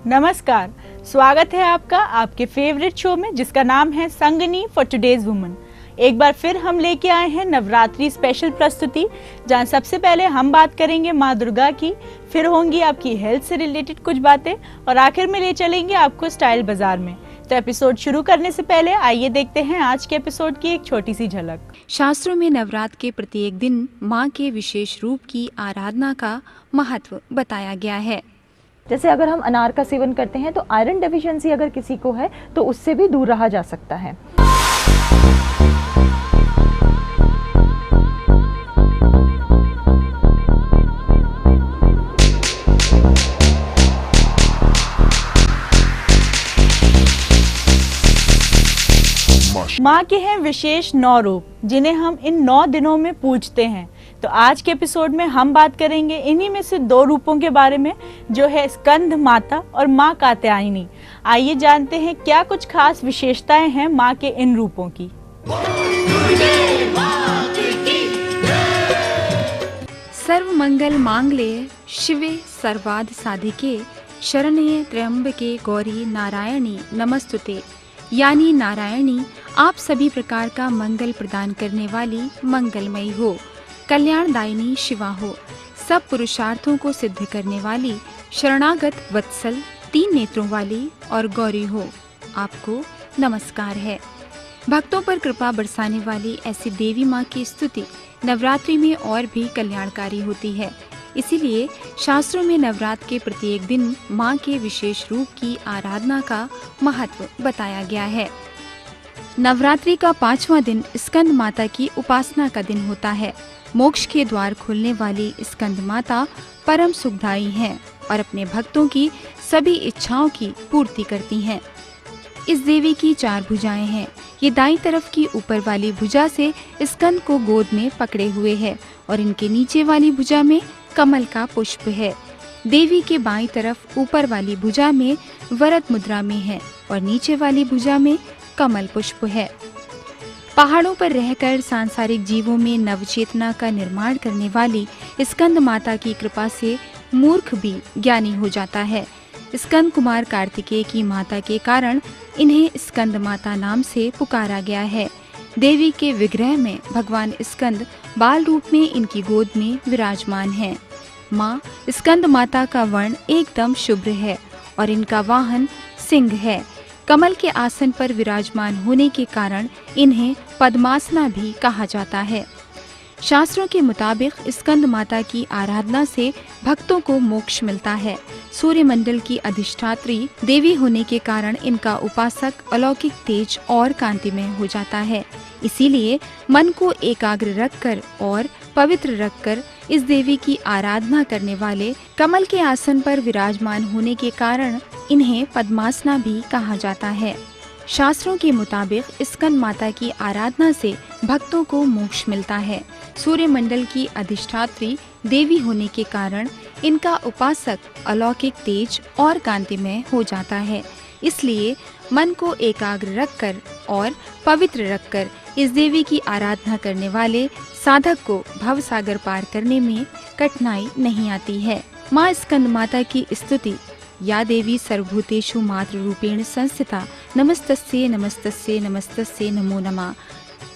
नमस्कार, स्वागत है आपका आपके फेवरेट शो में जिसका नाम है संगनी फॉर टुडेज वुमन। एक बार फिर हम लेके आए हैं नवरात्रि स्पेशल प्रस्तुति, जहां सबसे पहले हम बात करेंगे माँ दुर्गा की, फिर होंगी आपकी हेल्थ से रिलेटेड कुछ बातें और आखिर में ले चलेंगे आपको स्टाइल बाजार में। तो एपिसोड शुरू करने से पहले आइए देखते हैं आज के एपिसोड की एक छोटी सी झलक। शास्त्रों में नवरात्र के प्रत्येक दिन माँ के विशेष रूप की आराधना का महत्व बताया गया है। जैसे अगर हम अनार का सेवन करते हैं तो आयरन डेफिशिएंसी अगर किसी को है तो उससे भी दूर रहा जा सकता है। माँ के हैं विशेष 9 रूप जिन्हें हम इन 9 दिनों में पूजते हैं। तो आज के एपिसोड में हम बात करेंगे इन्हीं में से 2 रूपों के बारे में, जो है स्कंद माता और माँ कात्यायनी। आइए जानते हैं क्या कुछ खास विशेषताएं हैं माँ के इन रूपों की। सर्व मंगल मांगल्ये शिवे सर्वार्थ साधिके शरण्ये त्र्यंबके गौरी नारायणी नमस्तुते। यानी नारायणी आप सभी प्रकार का मंगल प्रदान करने वाली मंगलमयी हो, कल्याणदायिनी शिवा हो, सब पुरुषार्थों को सिद्ध करने वाली शरणागत वत्सल 3 नेत्रों वाली और गौरी हो, आपको नमस्कार है। भक्तों पर कृपा बरसाने वाली ऐसी देवी माँ की स्तुति नवरात्रि में और भी कल्याणकारी होती है। इसीलिए शास्त्रों में नवरात्र के प्रत्येक दिन माँ के विशेष रूप की आराधना का महत्व बताया गया है। नवरात्रि का 5वां दिन स्कंद माता की उपासना का दिन होता है। मोक्ष के द्वार खोलने वाली स्कंद माता परम सुखदायी हैं और अपने भक्तों की सभी इच्छाओं की पूर्ति करती हैं। इस देवी की 4 भुजाएं हैं। ये दाईं तरफ की ऊपर वाली भुजा से स्कंद को गोद में पकड़े हुए है और इनके नीचे वाली भुजा में कमल का पुष्प है। देवी के बाईं तरफ ऊपर वाली भुजा में वरद मुद्रा में है और नीचे वाली भुजा में कमल पुष्प है। पहाड़ों पर रहकर सांसारिक जीवों में नवचेतना का निर्माण करने वाली स्कंद माता की कृपा से मूर्ख भी ज्ञानी हो जाता है। स्कंद कुमार कार्तिकेय की माता के कारण इन्हें स्कंद माता नाम से पुकारा गया है। देवी के विग्रह में भगवान स्कंद बाल रूप में इनकी गोद में विराजमान हैं। माँ स्कंद माता का वर्ण एकदम शुभ्र है और इनका वाहन सिंह है। कमल के आसन पर विराजमान होने के कारण इन्हें पद्मासना भी कहा जाता है। शास्त्रों के मुताबिक स्कंद माता की आराधना से भक्तों को मोक्ष मिलता है। सूर्य मंडल की अधिष्ठात्री देवी होने के कारण इनका उपासक अलौकिक तेज और कांतिमय हो जाता है। इसीलिए मन को एकाग्र रखकर और पवित्र रखकर इस देवी की आराधना करने वाले कमल के आसन पर विराजमान होने के कारण इन्हें पद्मासना भी कहा जाता है। शास्त्रों के मुताबिक स्कंद माता की आराधना से भक्तों को मोक्ष मिलता है। सूर्य मंडल की अधिष्ठात्री देवी होने के कारण इनका उपासक अलौकिक तेज और कांतिमय हो जाता है। इसलिए मन को एकाग्र रखकर और पवित्र रखकर इस देवी की आराधना करने वाले साधक को भव सागर पार करने में कठिनाई नहीं आती है। माँ स्कंद माता की स्तुति या देवी सर्वभूतेषु मातृ रूपेण संस्थिता नमस्तस्ये नमस्तस्ये नमस्तस्ये नमो नमः।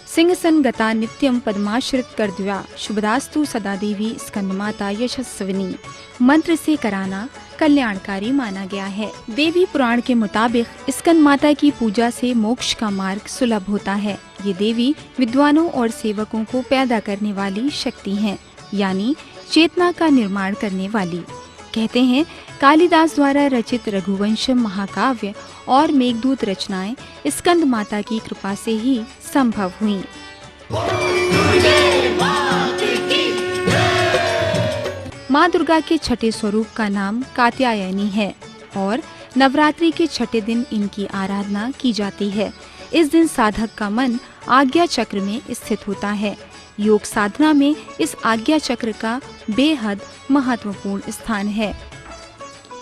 सिंहसन गता नित्यम पद्माश्रित करद्या शुभदास्तु सदा देवी स्कंद माता यशस्विनी मंत्र से कराना कल्याणकारी माना गया है। देवी पुराण के मुताबिक स्कंद माता की पूजा से मोक्ष का मार्ग सुलभ होता है। ये देवी विद्वानों और सेवकों को पैदा करने वाली शक्ति हैं, यानी चेतना का निर्माण करने वाली। कहते हैं कालिदास द्वारा रचित रघुवंशम महाकाव्य और मेघदूत रचनाएं स्कंद माता की कृपा से ही संभव हुई। माँ दुर्गा के छठे स्वरूप का नाम कात्यायनी है और नवरात्रि के छठे दिन इनकी आराधना की जाती है। इस दिन साधक का मन आज्ञा चक्र में स्थित होता है। योग साधना में इस आज्ञा चक्र का बेहद महत्वपूर्ण स्थान है।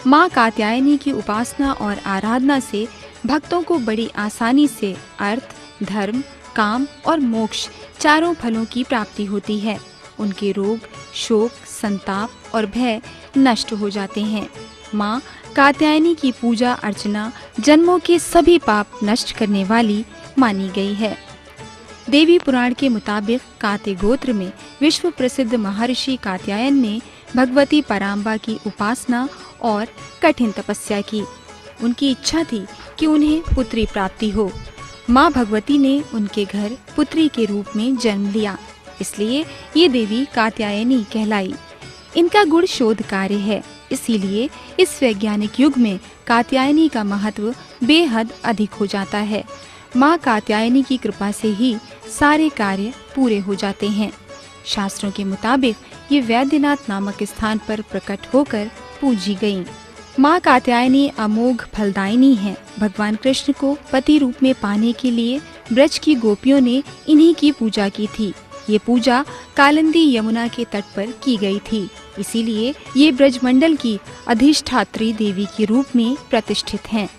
माँ कात्यायनी की उपासना और आराधना से भक्तों को बड़ी आसानी से अर्थ, धर्म, काम और मोक्ष 4 फलों की प्राप्ति होती है। उनके रोग, शोक, संताप और भय नष्ट हो जाते हैं। माँ कात्यायनी की पूजा अर्चना जन्मों के सभी पाप नष्ट करने वाली मानी गई है। देवी पुराण के मुताबिक कात्य गोत्र में विश्व प्रसिद्ध महर्षि कात्यायन ने भगवती पराम्बा की उपासना और कठिन तपस्या की। उनकी इच्छा थी कि उन्हें पुत्री प्राप्ति हो। माँ भगवती ने उनके घर पुत्री के रूप में जन्म लिया, इसलिए ये देवी कात्यायनी कहलाई। इनका गुण शोध कार्य है, इसीलिए इस वैज्ञानिक युग में कात्यायनी का महत्व बेहद अधिक हो जाता है। माँ कात्यायनी की कृपा से ही सारे कार्य पूरे हो जाते हैं। शास्त्रों के मुताबिक ये वैद्यनाथ नामक स्थान पर प्रकट होकर पूजी गईं। माँ कात्यायनी अमोघ फलदायिनी है। भगवान कृष्ण को पति रूप में पाने के लिए ब्रज की गोपियों ने इन्हीं की पूजा की थी। ये पूजा कालिंदी यमुना के तट पर की गई थी, इसीलिए ये ब्रजमंडल की अधिष्ठात्री देवी के रूप में प्रतिष्ठित हैं।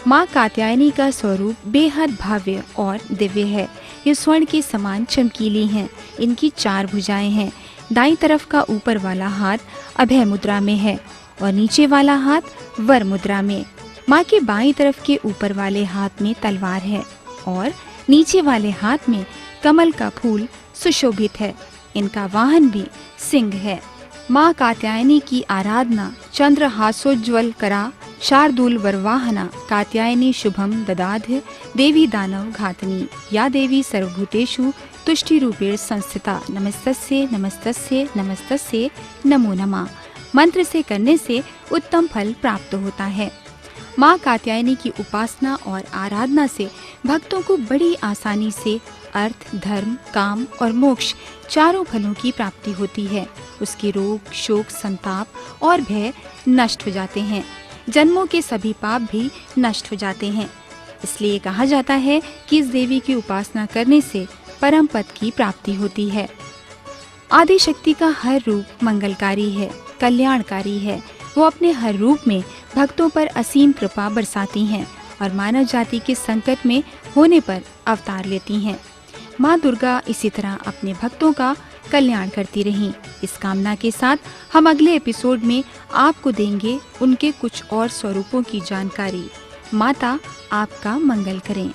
माँ कात्यायनी का स्वरूप बेहद भव्य और दिव्य है। ये स्वर्ण के समान चमकीली हैं। इनकी 4 भुजाएं हैं। दाईं तरफ का ऊपर वाला हाथ अभय मुद्रा में है और नीचे वाला हाथ वर मुद्रा में। माँ के बाईं तरफ के ऊपर वाले हाथ में तलवार है और नीचे वाले हाथ में कमल का फूल सुशोभित है। इनका वाहन भी सिंह है। माँ कात्यायनी की आराधना चंद्रहासोज्ज्वल करा शार्दूल वरवाहना कात्यायनी शुभम ददाध देवी दानव घातनी या देवी सर्वभूतेषु तुष्टि रूपेण संस्थिता नमस्तस्ये नमस्तस्ये नमस्तस्ये नमो नमः मंत्र से करने से उत्तम फल प्राप्त होता है। माँ कात्यायनी की उपासना और आराधना से भक्तों को बड़ी आसानी से अर्थ, धर्म, काम और मोक्ष चारों फलों की प्राप्ति होती है। उसके रोग, शोक, संताप और भय नष्ट हो जाते हैं। जन्मों के सभी पाप भी नष्ट हो जाते हैं। इसलिए कहा जाता है कि इस देवी की उपासना करने से परम पद की प्राप्ति होती है। आदि शक्ति का हर रूप मंगलकारी है, कल्याणकारी है। वो अपने हर रूप में भक्तों पर असीम कृपा बरसाती हैं और मानव जाति के संकट में होने पर अवतार लेती हैं। माँ दुर्गा इसी तरह अपने भक्तों का कल्याण करती रहीं। इस कामना के साथ हम अगले एपिसोड में आपको देंगे उनके कुछ और स्वरूपों की जानकारी। माता आपका मंगल करें।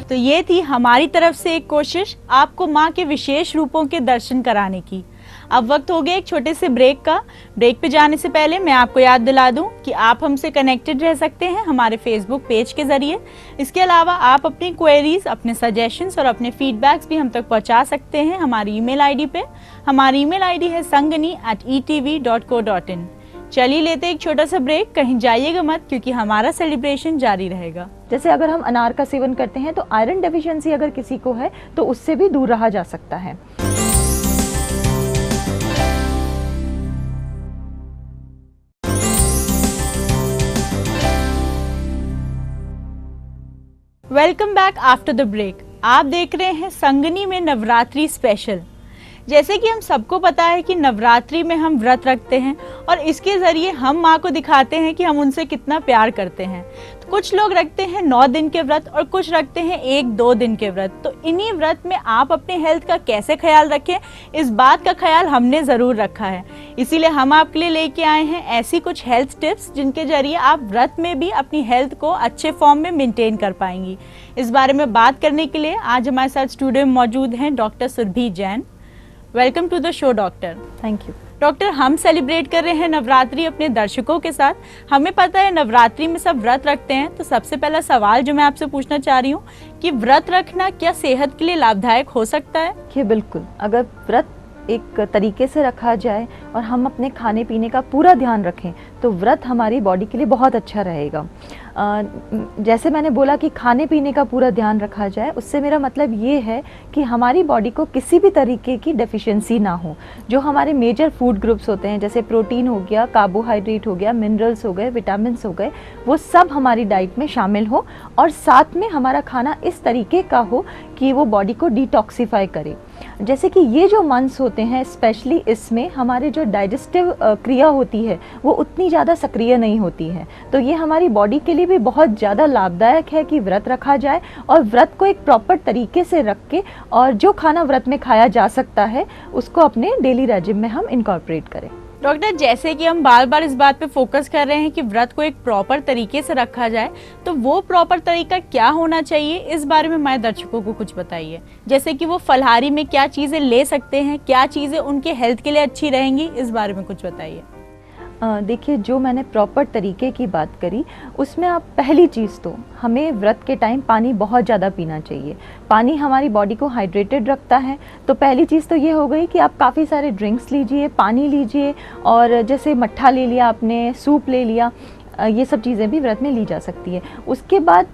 तो ये थी हमारी तरफ से एक कोशिश आपको माँ के विशेष रूपों के दर्शन कराने की। अब वक्त हो गया एक छोटे से ब्रेक का। ब्रेक पे जाने से पहले मैं आपको याद दिला दूं कि आप हमसे कनेक्टेड रह सकते हैं हमारे फेसबुक पेज के जरिए। इसके अलावा आप अपनी क्वेरीज, अपने सजेशंस और अपने फीडबैक्स भी हम तक पहुंचा सकते हैं हमारी ईमेल आईडी पे। हमारी ईमेल आईडी है sangani@etv.co.in। चलिए लेते एक छोटा सा ब्रेक, कहीं जाइएगा मत क्योंकि हमारा सेलिब्रेशन जारी रहेगा। जैसे अगर हम अनार का सेवन करते हैं तो आयरन डेफिशिएंसी अगर किसी को है तो उससे भी दूर रहा जा सकता है। Welcome back after the break. आप देख रहे हैं संगनी में नवरात्रि स्पेशल। जैसे कि हम सबको पता है कि नवरात्रि में हम व्रत रखते हैं और इसके ज़रिए हम माँ को दिखाते हैं कि हम उनसे कितना प्यार करते हैं। तो कुछ लोग रखते हैं 9 दिन के व्रत और कुछ रखते हैं 1-2 दिन के व्रत। तो इन्हीं व्रत में आप अपने हेल्थ का कैसे ख्याल रखें, इस बात का ख्याल हमने ज़रूर रखा है। इसीलिए हम आपके लिए लेके आए हैं ऐसी कुछ हेल्थ टिप्स जिनके जरिए आप व्रत में भी अपनी हेल्थ को अच्छे फॉर्म में मेंटेन कर पाएंगी। इस बारे में बात करने के लिए आज हमारे साथ स्टूडियो में मौजूद हैं doctor Surbhi Jain. Welcome to the show doctor. Thank you. Doctor, हम सेलिब्रेट कर रहे हैं नवरात्रि अपने दर्शकों के साथ। हमें पता है नवरात्रि में सब व्रत रखते हैं, तो सबसे पहला सवाल जो मैं आपसे पूछना चाह रही हूँ कि व्रत रखना क्या सेहत के लिए लाभदायक हो सकता है? ये बिल्कुल, अगर व्रत एक तरीके से रखा जाए और हम अपने खाने पीने का पूरा ध्यान रखें तो व्रत हमारी बॉडी के लिए बहुत अच्छा रहेगा। जैसे मैंने बोला कि खाने पीने का पूरा ध्यान रखा जाए, उससे मेरा मतलब ये है कि हमारी बॉडी को किसी भी तरीके की डेफिशिएंसी ना हो। जो हमारे मेजर फूड ग्रुप्स होते हैं जैसे प्रोटीन हो गया, कार्बोहाइड्रेट हो गया, मिनरल्स हो गए, विटामिन्स हो गए, वो सब हमारी डाइट में शामिल हो और साथ में हमारा खाना इस तरीके का हो कि वो बॉडी को डिटॉक्सिफाई करे। जैसे कि ये जो मंथ्स होते हैं स्पेशली इसमें हमारे जो डाइजेस्टिव क्रिया होती है वो उतनी इतनी ज़्यादा सक्रिय नहीं होती है। तो ये हमारी बॉडी के लिए भी बहुत ज़्यादा लाभदायक है कि व्रत रखा जाए और व्रत को एक प्रॉपर तरीके से रख के और जो खाना व्रत में खाया जा सकता है उसको अपने डेली रेजिम में हम इनकॉर्पोरेट करें। डॉक्टर, जैसे कि हम बार बार इस बात पे फोकस कर रहे हैं कि व्रत को एक प्रॉपर तरीके से रखा जाए, तो वो प्रॉपर तरीका क्या होना चाहिए, इस बारे में हमारे दर्शकों को कुछ बताइए। जैसे कि वो फलाहारी में क्या चीज़ें ले सकते हैं, क्या चीज़ें उनके हेल्थ के लिए अच्छी रहेंगी, इस बारे में कुछ बताइए। देखिए, जो मैंने प्रॉपर तरीके की बात करी उसमें आप पहली चीज़ तो हमें व्रत के टाइम पानी बहुत ज़्यादा पीना चाहिए। पानी हमारी बॉडी को हाइड्रेटेड रखता है। तो पहली चीज़ तो ये हो गई कि आप काफ़ी सारे ड्रिंक्स लीजिए, पानी लीजिए, और जैसे मट्ठा ले लिया आपने, सूप ले लिया, ये सब चीज़ें भी व्रत में ली जा सकती है। उसके बाद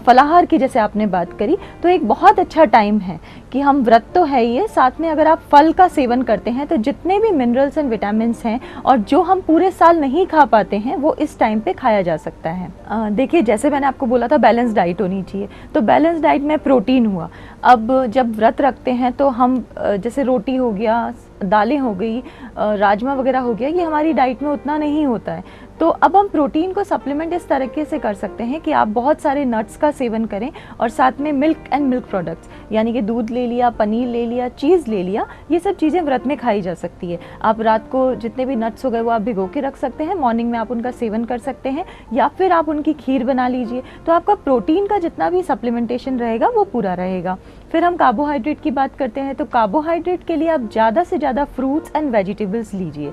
फलाहार की जैसे आपने बात करी, तो एक बहुत अच्छा टाइम है कि हम व्रत तो है ही है, साथ में अगर आप फल का सेवन करते हैं तो जितने भी मिनरल्स एंड विटामिन्स हैं और जो हम पूरे साल नहीं खा पाते हैं वो इस टाइम पे खाया जा सकता है। देखिए, जैसे मैंने आपको बोला था बैलेंस डाइट होनी चाहिए, तो बैलेंस डाइट में प्रोटीन हुआ। अब जब व्रत रखते हैं तो हम जैसे रोटी हो गया, दालें हो गई, राजमा वगैरह हो गया, ये हमारी डाइट में उतना नहीं होता है। तो अब हम प्रोटीन को सप्लीमेंट इस तरीके से कर सकते हैं कि आप बहुत सारे नट्स का सेवन करें और साथ में मिल्क एंड मिल्क प्रोडक्ट्स, यानी कि दूध ले लिया, पनीर ले लिया, चीज़ ले लिया, ये सब चीज़ें व्रत में खाई जा सकती है। आप रात को जितने भी नट्स हो गए वो आप भिगो के रख सकते हैं, मॉर्निंग में आप उनका सेवन कर सकते हैं, या फिर आप उनकी खीर बना लीजिए। तो आपका प्रोटीन का जितना भी सप्लीमेंटेशन रहेगा वो पूरा रहेगा। फिर हम कार्बोहाइड्रेट की बात करते हैं, तो कार्बोहाइड्रेट के लिए आप ज़्यादा से ज़्यादा फ्रूट्स एंड वेजिटेबल्स लीजिए।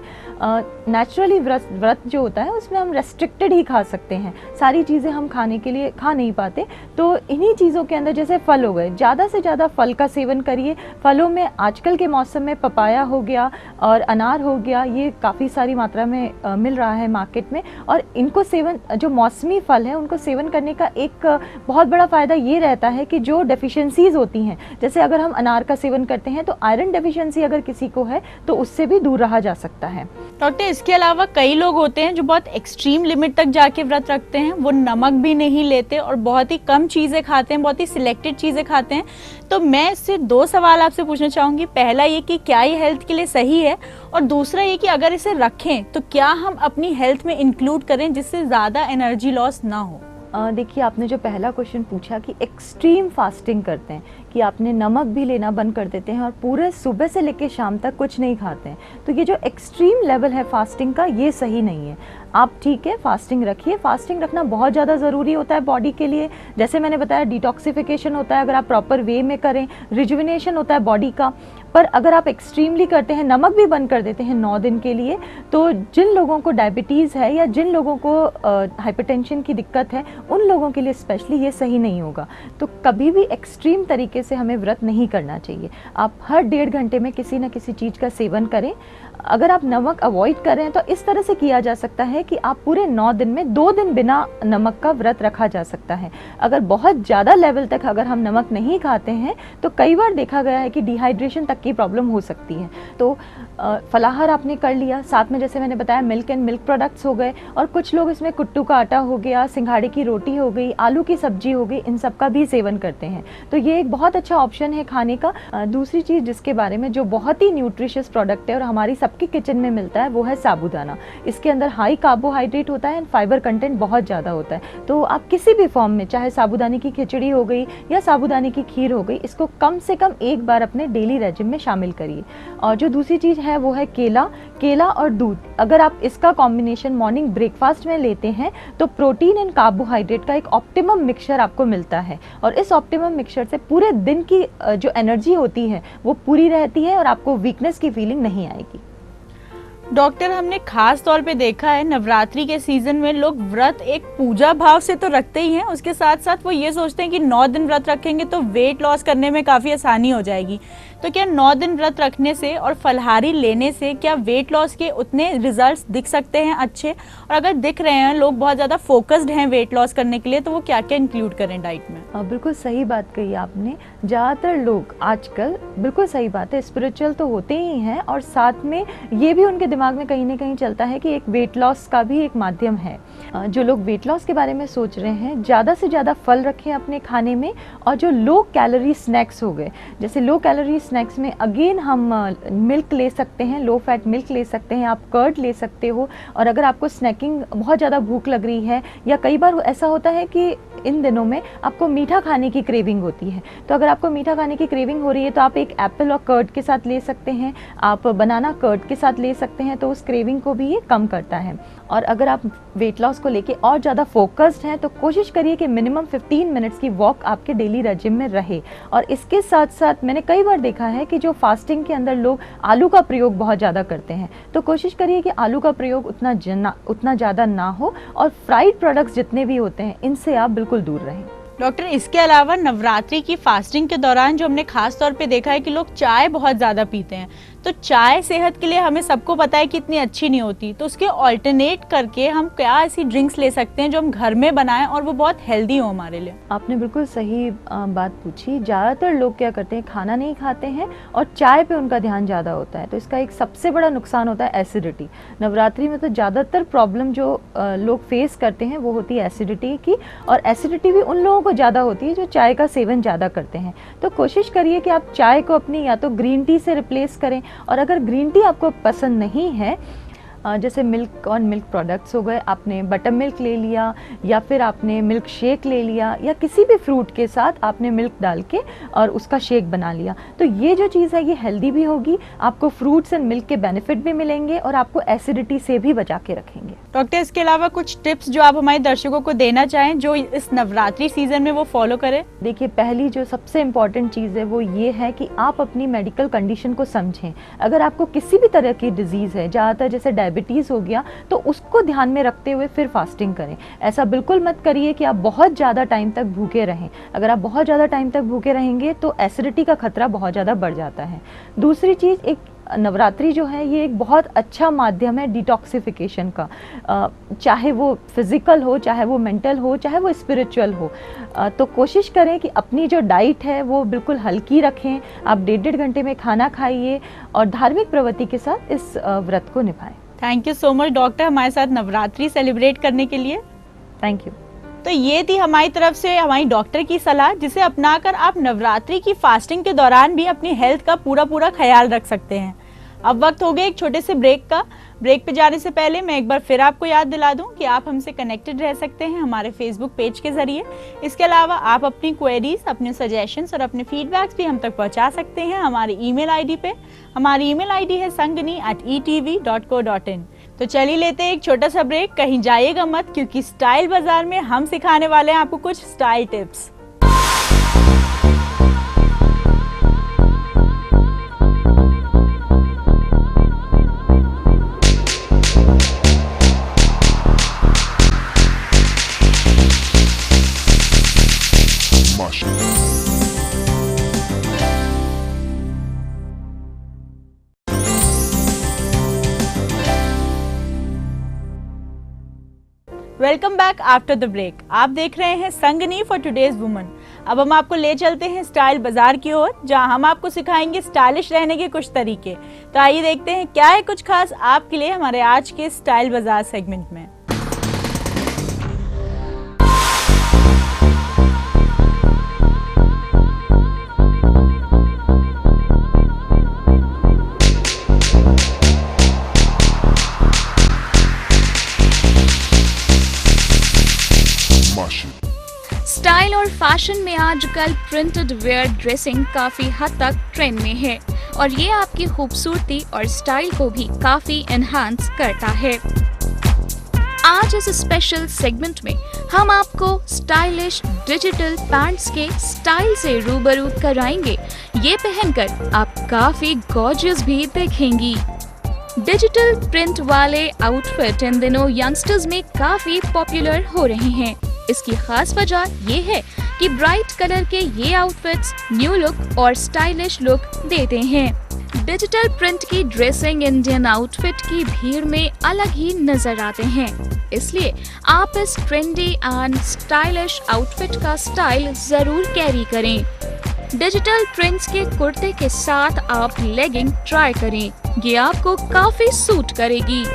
नेचुरली व्रत जो होता है उसमें हम रेस्ट्रिक्टेड ही खा सकते हैं, सारी चीज़ें हम खाने के लिए खा नहीं पाते। तो इन्हीं चीज़ों के अंदर जैसे फल हो गए, ज़्यादा से ज़्यादा फल का सेवन करिए। फलों में आजकल के मौसम में पपाया हो गया और अनार हो गया, ये काफ़ी सारी मात्रा में मिल रहा है मार्केट में, और इनको सेवन, जो मौसमी फल है उनको सेवन करने का एक बहुत बड़ा फ़ायदा ये रहता है कि जो डेफिशिएंसीज़ होती हैं, जैसे अगर हम अनार का सेवन करते हैं तो आयरन डेफिशिएंसी अगर किसी को है तो उससे भी दूर रहा जा सकता है। डॉक्टर, इसके अलावा कई लोग होते हैं जो बहुत एक्सट्रीम लिमिट तक जाके व्रत रखते हैं, वो नमक भी नहीं लेते और बहुत ही कम चीज़ें खाते हैं, बहुत ही सिलेक्टेड चीज़ें खाते हैं। तो मैं इससे दो सवाल आपसे पूछना चाहूँगी। पहला ये कि क्या ये हेल्थ के लिए सही है, और दूसरा ये कि अगर इसे रखें तो क्या हम अपनी हेल्थ में इंक्लूड करें जिससे ज़्यादा एनर्जी लॉस ना हो। देखिए, आपने जो पहला क्वेश्चन पूछा कि एक्सट्रीम फास्टिंग करते हैं, कि आपने नमक भी लेना बंद कर देते हैं और पूरे सुबह से लेकर शाम तक कुछ नहीं खाते हैं, तो ये जो एक्सट्रीम लेवल है फास्टिंग का, ये सही नहीं है। आप ठीक है फास्टिंग रखिए, फास्टिंग रखना बहुत ज़्यादा ज़रूरी होता है बॉडी के लिए। जैसे मैंने बताया, डिटॉक्सिफिकेशन होता है अगर आप प्रॉपर वे में करें, रिजुविनेशन होता है बॉडी का। पर अगर आप एक्सट्रीमली करते हैं, नमक भी बंद कर देते हैं 9 दिन के लिए, तो जिन लोगों को डायबिटीज़ है या जिन लोगों को हाइपरटेंशन की दिक्कत है, उन लोगों के लिए स्पेशली ये सही नहीं होगा। तो कभी भी एक्सट्रीम तरीके से हमें व्रत नहीं करना चाहिए। आप हर 1.5 घंटे में किसी न किसी चीज़ का सेवन करें। अगर आप नमक अवॉइड कर रहे हैं तो इस तरह से किया जा सकता है कि आप पूरे 9 दिन में 2 दिन बिना नमक का व्रत रखा जा सकता है। अगर बहुत ज़्यादा लेवल तक अगर हम नमक नहीं खाते हैं तो कई बार देखा गया है कि डिहाइड्रेशन तक की प्रॉब्लम हो सकती है। तो फलाहार आपने कर लिया, साथ में जैसे मैंने बताया मिल्क एंड मिल्क प्रोडक्ट्स हो गए, और कुछ लोग इसमें कुट्टू का आटा हो गया, सिंघाड़े की रोटी हो गई, आलू की सब्जी हो गई, इन सब का भी सेवन करते हैं। तो ये एक बहुत अच्छा ऑप्शन है खाने का। दूसरी चीज़ जिसके बारे में जो बहुत ही न्यूट्रिशियस प्रोडक्ट है और हमारी सबकी किचन में मिलता है, वो है साबूदाना। इसके अंदर हाई कार्बोहाइड्रेट होता है एंड फाइबर कंटेंट बहुत ज़्यादा होता है। तो आप किसी भी फॉर्म में, चाहे साबूदाने की खिचड़ी हो गई या साबूदाने की खीर हो गई, इसको कम से कम एक बार अपने डेली रेजिम में शामिल करिए। और जो दूसरी चीज़ है वो है केला और दूध। अगर आप इसका कॉम्बिनेशन मॉर्निंग ब्रेकफास्ट में लेते हैं तो प्रोटीन एंड कार्बोहाइड्रेट का एक ऑप्टिमम मिक्सचर आपको मिलता है, और इस ऑप्टिमम मिक्सचर से पूरे दिन की जो एनर्जी होती है वो पूरी रहती है और आपको वीकनेस की फीलिंग नहीं आएगी। डॉक्टर, हमने खास तौर पे देखा है नवरात्रि के सीजन में लोग व्रत एक पूजा भाव से तो रखते ही हैं, उसके साथ साथ वो ये सोचते हैं कि 9 दिन व्रत रखेंगे तो वेट लॉस करने में काफ़ी आसानी हो जाएगी। तो क्या 9 दिन व्रत रखने से और फलाहारी लेने से क्या वेट लॉस के उतने रिजल्ट्स दिख सकते हैं अच्छे? और अगर दिख रहे हैं, लोग बहुत ज़्यादा फोकस्ड हैं वेट लॉस करने के लिए, तो वो क्या क्या इंक्लूड करें डाइट में? बिल्कुल सही बात कही आपने। ज़्यादातर लोग आजकल, बिल्कुल सही बात है, स्पिरिचुअल तो होते ही हैं और साथ में ये भी उनके दिमाग में कहीं ना कहीं चलता है कि एक वेट लॉस का भी एक माध्यम है। जो लोग वेट लॉस के बारे में सोच रहे हैं, ज़्यादा से ज़्यादा फल रखें अपने खाने में, और जो लो कैलोरी स्नैक्स हो गए, जैसे लो कैलोरी स्नैक्स में अगेन हम मिल्क ले सकते हैं, लो फैट मिल्क ले सकते हैं, आप कर्ड ले सकते हो। और अगर आपको स्नैकिंग बहुत ज़्यादा भूख लग रही है, या कई बार ऐसा होता है कि इन दिनों में आपको मीठा खाने की क्रेविंग होती है, तो अगर आपको मीठा खाने की क्रेविंग हो रही है तो आप एक एप्पल और कर्ड के साथ ले सकते हैं, आप बनाना कर्ड के साथ ले सकते हैं, तो उस क्रेविंग को भी ये कम करता है। और अगर आप वेट लॉस को लेके और ज़्यादा फोकस्ड हैं तो कोशिश करिए कि मिनिमम 15 मिनट्स की वॉक आपके डेली रेजिम में रहे। और इसके साथ साथ मैंने कई बार देखा है कि जो फास्टिंग के अंदर लोग आलू का प्रयोग बहुत ज़्यादा करते हैं, तो कोशिश करिए कि आलू का प्रयोग उतना ज़्यादा ना हो, और फ्राइड प्रोडक्ट्स जितने भी होते हैं इनसे आप बिल्कुल दूर रहें। डॉक्टर, इसके अलावा नवरात्रि की फास्टिंग के दौरान जो हमने खास तौर पे देखा है कि लोग चाय बहुत ज़्यादा पीते हैं, तो चाय सेहत के लिए हमें सबको पता है कि इतनी अच्छी नहीं होती, तो उसके ऑल्टरनेट करके हम क्या ऐसी ड्रिंक्स ले सकते हैं जो हम घर में बनाएं और वो बहुत हेल्दी हो हमारे लिए? आपने बिल्कुल सही बात पूछी। ज़्यादातर लोग क्या करते हैं, खाना नहीं खाते हैं और चाय पे उनका ध्यान ज़्यादा होता है, तो इसका एक सबसे बड़ा नुकसान होता है एसिडिटी। नवरात्रि में तो ज़्यादातर प्रॉब्लम जो लोग फेस करते हैं वो होती है एसिडिटी की, और एसिडिटी भी उन लोगों को ज़्यादा होती है जो चाय का सेवन ज़्यादा करते हैं। तो कोशिश करिए कि आप चाय को अपनी या तो ग्रीन टी से रिप्लेस करें, और अगर ग्रीन टी आपको पसंद नहीं है, जैसे मिल्क और मिल्क प्रोडक्ट्स हो गए, आपने बटर मिल्क ले लिया, या फिर आपने मिल्क शेक ले लिया, या किसी भी फ्रूट के साथ आपने मिल्क डाल के और उसका शेक बना लिया, तो ये जो चीज़ है ये हेल्दी भी होगी, आपको फ्रूट्स एंड मिल्क के बेनिफिट भी मिलेंगे और आपको एसिडिटी से भी बचा के रखेंगे। डॉक्टर, इसके अलावा कुछ टिप्स जो आप हमारे दर्शकों को देना चाहें जो इस नवरात्रि सीजन में वो फॉलो करें? देखिए, पहली जो सबसे इम्पॉर्टेंट चीज़ है वो ये है कि आप अपनी मेडिकल कंडीशन को समझें। अगर आपको किसी भी तरह की डिजीज़ है, ज़्यादातर जैसे डायबिटीज़ हो गया, तो उसको ध्यान में रखते हुए फिर फास्टिंग करें। ऐसा बिल्कुल मत करिए कि आप बहुत ज़्यादा टाइम तक भूखे रहें। अगर आप बहुत ज़्यादा टाइम तक भूखे रहेंगे तो एसिडिटी का खतरा बहुत ज़्यादा बढ़ जाता है। दूसरी चीज़, एक नवरात्रि जो है ये एक बहुत अच्छा माध्यम है डिटॉक्सिफिकेशन का, चाहे वो फिजिकल हो, चाहे वो मेंटल हो, चाहे वो स्पिरिचुअल हो। तो कोशिश करें कि अपनी जो डाइट है वो बिल्कुल हल्की रखें, आप 1.5 घंटे में खाना खाइए और धार्मिक प्रवृत्ति के साथ इस व्रत को निभाएं। Thank you so much doctor, हमारे साथ नवरात्रि सेलिब्रेट करने के लिए। Thank you. तो ये थी हमारी तरफ से हमारी डॉक्टर की सलाह, जिसे अपनाकर आप नवरात्रि की फास्टिंग के दौरान भी अपनी हेल्थ का पूरा ख्याल रख सकते हैं। अब वक्त हो गया एक छोटे से ब्रेक का। ब्रेक पे जाने से पहले मैं एक बार फिर आपको याद दिला दूं कि आप हमसे कनेक्टेड रह सकते हैं हमारे फेसबुक पेज के जरिए। इसके अलावा आप अपनी क्वेरीज, अपने सजेशंस और अपने फीडबैक्स भी हम तक पहुंचा सकते हैं हमारी ईमेल आईडी पे। हमारी ईमेल आईडी है sangani@etv.co.in। तो चलिए लेते हैं एक छोटा सा ब्रेक। कहीं जाइएगा मत, क्योंकि स्टाइल बाजार में हम सिखाने वाले हैं आपको कुछ style tips. Welcome back after the break. आप देख रहे हैं संगनी फॉर टुडेज वुमन। अब हम आपको ले चलते हैं स्टाइल बाजार की ओर, जहां हम आपको सिखाएंगे स्टाइलिश रहने के कुछ तरीके। तो आइए देखते हैं क्या है कुछ खास आपके लिए हमारे आज के स्टाइल बाजार सेगमेंट में। स्टाइल और फैशन में आजकल प्रिंटेड वेयर ड्रेसिंग काफी हद तक ट्रेंड में है और ये आपकी खूबसूरती और स्टाइल को भी काफी एनहांस करता है। आज इस स्पेशल सेगमेंट में हम आपको स्टाइलिश डिजिटल पैंट्स के स्टाइल से रूबरू कराएंगे। ये पहनकर आप काफी गॉर्जियस भी दिखेंगी। डिजिटल प्रिंट वाले आउटफिट इन दिनों यंगस्टर्स में काफी पॉपुलर हो रहे हैं। इसकी खास वजह ये है कि ब्राइट कलर के ये आउटफिट्स न्यू लुक और स्टाइलिश लुक देते हैं। डिजिटल प्रिंट की ड्रेसिंग इंडियन आउटफिट की भीड़ में अलग ही नजर आते हैं, इसलिए आप इस ट्रेंडी एंड स्टाइलिश आउटफिट का स्टाइल जरूर कैरी करें। डिजिटल प्रिंट्स के कुर्ते के साथ आप लेगिंग ट्राई करें, ये आपको काफी सूट करेगी।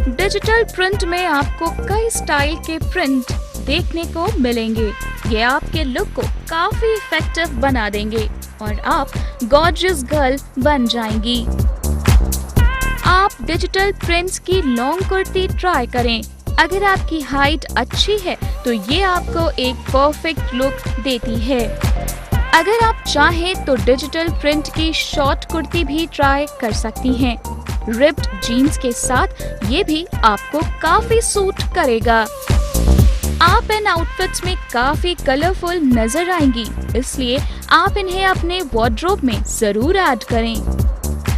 डिजिटल प्रिंट में आपको कई स्टाइल के प्रिंट देखने को मिलेंगे, ये आपके लुक को काफी इफेक्टिव बना देंगे। और आप गॉर्जियस गर्ल बन जाएंगी। आप डिजिटल प्रिंट्स की लॉन्ग कुर्ती ट्राई करें। अगर आपकी हाइट अच्छी है तो ये आपको एक परफेक्ट लुक देती है। अगर आप चाहें तो डिजिटल प्रिंट की शॉर्ट कुर्ती भी ट्राई कर सकती हैं। रिप्ड जीन्स के साथ ये भी आपको काफी सूट करेगा। आप इन आउटफिट्स में काफी कलरफुल नजर आएंगी, इसलिए आप इन्हें अपने वार्डरोब में जरूर ऐड करें।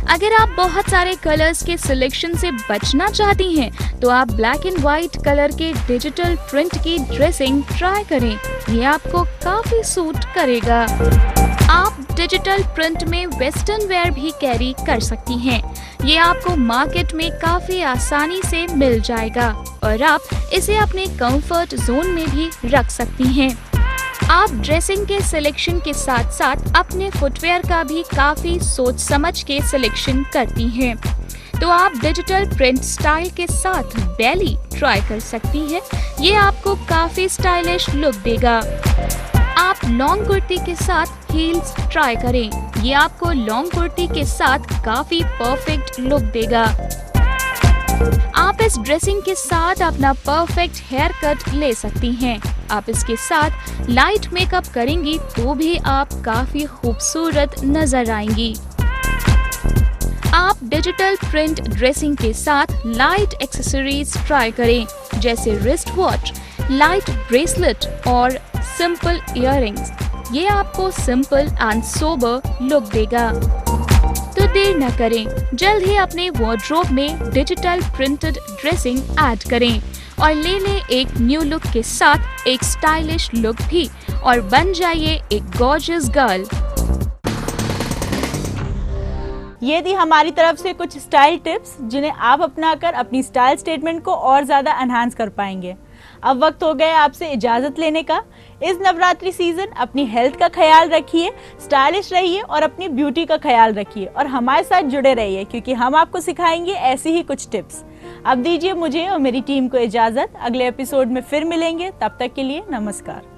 अगर आप बहुत सारे कलर्स के सिलेक्शन से बचना चाहती हैं, तो आप ब्लैक एंड व्हाइट कलर के डिजिटल प्रिंट की ड्रेसिंग ट्राई करें। ये आपको काफी सूट करेगा। आप डिजिटल प्रिंट में वेस्टर्न वेयर भी कैरी कर सकती हैं। ये आपको मार्केट में काफी आसानी से मिल जाएगा और आप इसे अपने कंफर्ट जोन में भी रख सकती हैं। आप ड्रेसिंग के सिलेक्शन के साथ साथ अपने फुटवेयर का भी काफी सोच समझ के सिलेक्शन करती हैं। तो आप डिजिटल प्रिंट स्टाइल के साथ बेली ट्राई कर सकती हैं। ये आपको काफी स्टाइलिश लुक देगा। आप लॉन्ग कुर्ती के साथ हील्स ट्राई करें। ये आपको लॉन्ग कुर्ती के साथ काफी परफेक्ट लुक देगा। आप इस ड्रेसिंग के साथ अपना परफेक्ट हेयर कट ले सकती हैं। आप इसके साथ लाइट मेकअप करेंगी तो भी आप काफी खूबसूरत नजर आएंगी। आप डिजिटल प्रिंट ड्रेसिंग के साथ लाइट एक्सेसरीज ट्राई करें, जैसे रिस्ट वॉच, लाइट ब्रेसलेट और सिंपल इयररिंग्स। ये आपको सिंपल एंड सोबर लुक देगा। तो देर न करें, जल्द ही अपने वार्डरोब में डिजिटल प्रिंटेड ड्रेसिंग ऐड करें और ले लें एक न्यू लुक के साथ एक स्टाइलिश लुक भी और बन जाइए एक गॉर्जियस गर्ल। ये थी हमारी तरफ से कुछ स्टाइल टिप्स जिन्हें आप अपनाकर अपनी स्टाइल स्टेटमेंट को और ज़्यादा एनहांस कर पाएंगे। अब वक्त हो गया आपसे इजाज़त लेने का। इस नवरात्रि सीजन अपनी हेल्थ का ख्याल रखिए, स्टाइलिश रहिए और अपनी ब्यूटी का ख्याल रखिए और हमारे साथ जुड़े रहिए, क्योंकि हम आपको सिखाएंगे ऐसी ही कुछ टिप्स। अब दीजिए मुझे और मेरी टीम को इजाज़त। अगले एपिसोड में फिर मिलेंगे, तब तक के लिए नमस्कार।